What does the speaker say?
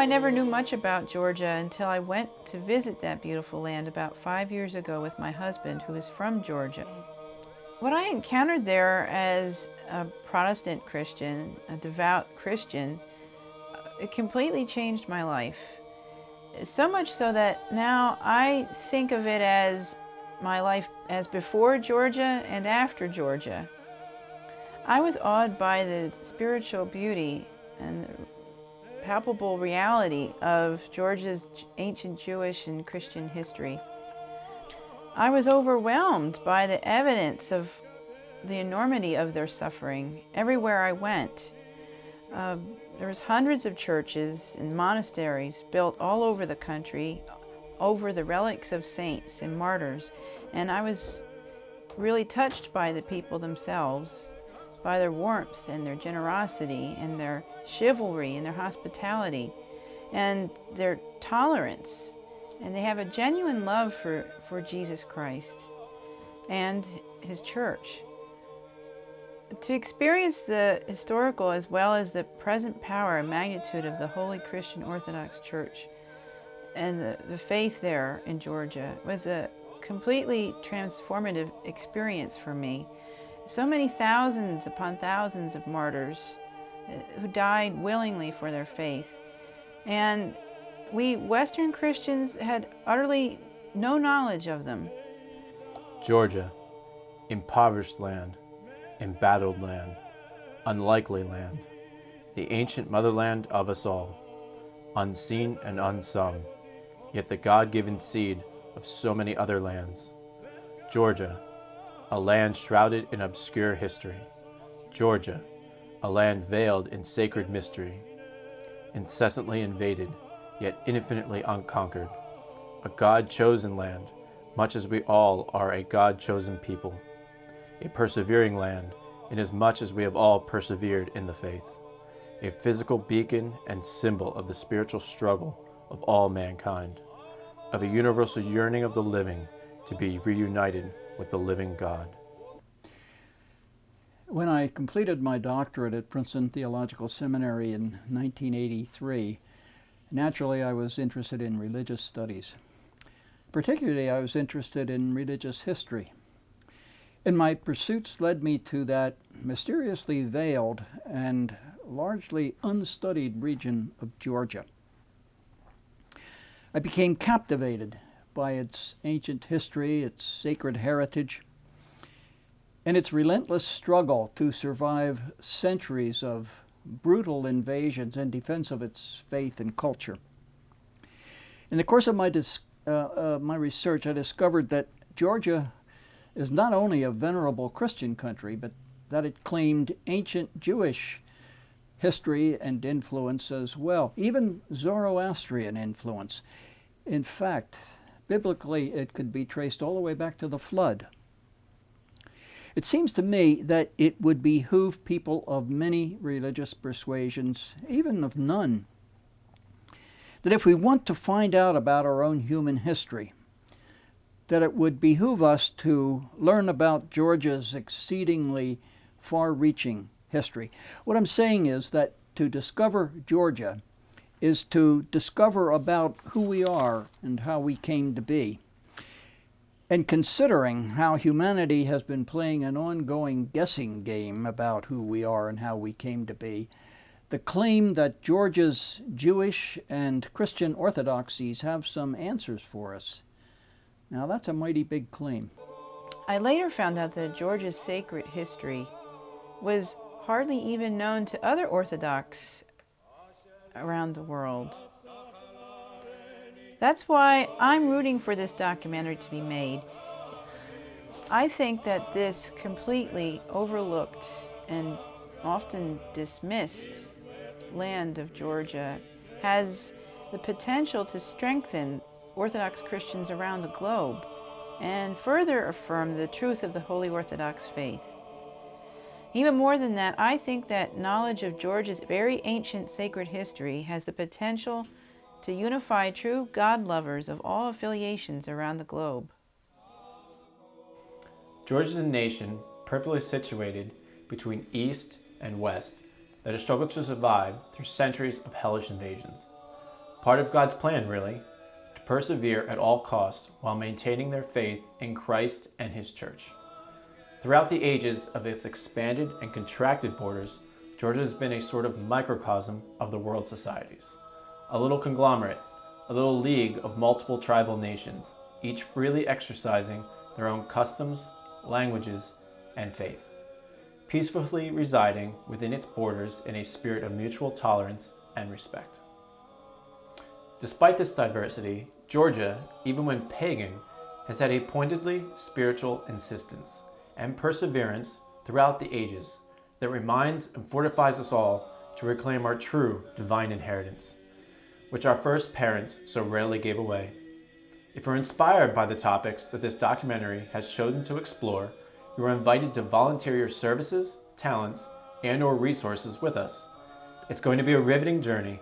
I never knew much about Georgia until I went to visit that beautiful land about 5 years ago with my husband, who is from Georgia. What I encountered there as a Protestant Christian, a devout Christian, it completely changed my life. So much so that now I think of it as my life as before Georgia and after Georgia. I was awed by the spiritual beauty and the palpable reality of Georgia's ancient Jewish and Christian history. I was overwhelmed by the evidence of the enormity of their suffering everywhere I went. There was hundreds of churches and monasteries built all over the country over the relics of saints and martyrs, and I was really touched by the people themselves, by their warmth and their generosity and their chivalry and their hospitality and their tolerance. And they have a genuine love for Jesus Christ and His church. To experience the historical as well as the present power and magnitude of the Holy Christian Orthodox Church and the faith there in Georgia was a completely transformative experience for me. So many thousands upon thousands of martyrs who died willingly for their faith. And we Western Christians had utterly no knowledge of them. Georgia, impoverished land, embattled land, unlikely land, the ancient motherland of us all, unseen and unsung, yet the God-given seed of so many other lands. Georgia, a land shrouded in obscure history. Georgia, a land veiled in sacred mystery, incessantly invaded, yet infinitely unconquered. A God-chosen land, much as we all are a God-chosen people. A persevering land, inasmuch as we have all persevered in the faith. A physical beacon and symbol of the spiritual struggle of all mankind, of a universal yearning of the living to be reunited with the living God. When I completed my doctorate at Princeton Theological Seminary in 1983, naturally I was interested in religious studies. Particularly, I was interested in religious history. And my pursuits led me to that mysteriously veiled and largely unstudied region of Georgia. I became captivated by its ancient history, its sacred heritage, and its relentless struggle to survive centuries of brutal invasions in defense of its faith and culture. In the course of my research, I discovered that Georgia is not only a venerable Christian country, but that it claimed ancient Jewish history and influence as well, even Zoroastrian influence. In fact, biblically, it could be traced all the way back to the flood. It seems to me that it would behoove people of many religious persuasions, even of none, that if we want to find out about our own human history, that it would behoove us to learn about Georgia's exceedingly far-reaching history. What I'm saying is that to discover Georgia is to discover about who we are and how we came to be. And considering how humanity has been playing an ongoing guessing game about who we are and how we came to be, the claim that Georgia's Jewish and Christian orthodoxies have some answers for us, now that's a mighty big claim. I later found out that Georgia's sacred history was hardly even known to other Orthodox around the world. That's why I'm rooting for this documentary to be made. I think that this completely overlooked and often dismissed land of Georgia has the potential to strengthen Orthodox Christians around the globe and further affirm the truth of the Holy Orthodox faith. Even more than that, I think that knowledge of Georgia's very ancient sacred history has the potential to unify true God lovers of all affiliations around the globe. Georgia is a nation perfectly situated between East and West that has struggled to survive through centuries of hellish invasions. Part of God's plan, really, to persevere at all costs while maintaining their faith in Christ and His church. Throughout the ages of its expanded and contracted borders, Georgia has been a sort of microcosm of the world's societies. A little conglomerate, a little league of multiple tribal nations, each freely exercising their own customs, languages, and faith, peacefully residing within its borders in a spirit of mutual tolerance and respect. Despite this diversity, Georgia, even when pagan, has had a pointedly spiritual insistence and perseverance throughout the ages that reminds and fortifies us all to reclaim our true divine inheritance, which our first parents so rarely gave away. If you're inspired by the topics that this documentary has chosen to explore, you are invited to volunteer your services, talents, and/or resources with us. It's going to be a riveting journey,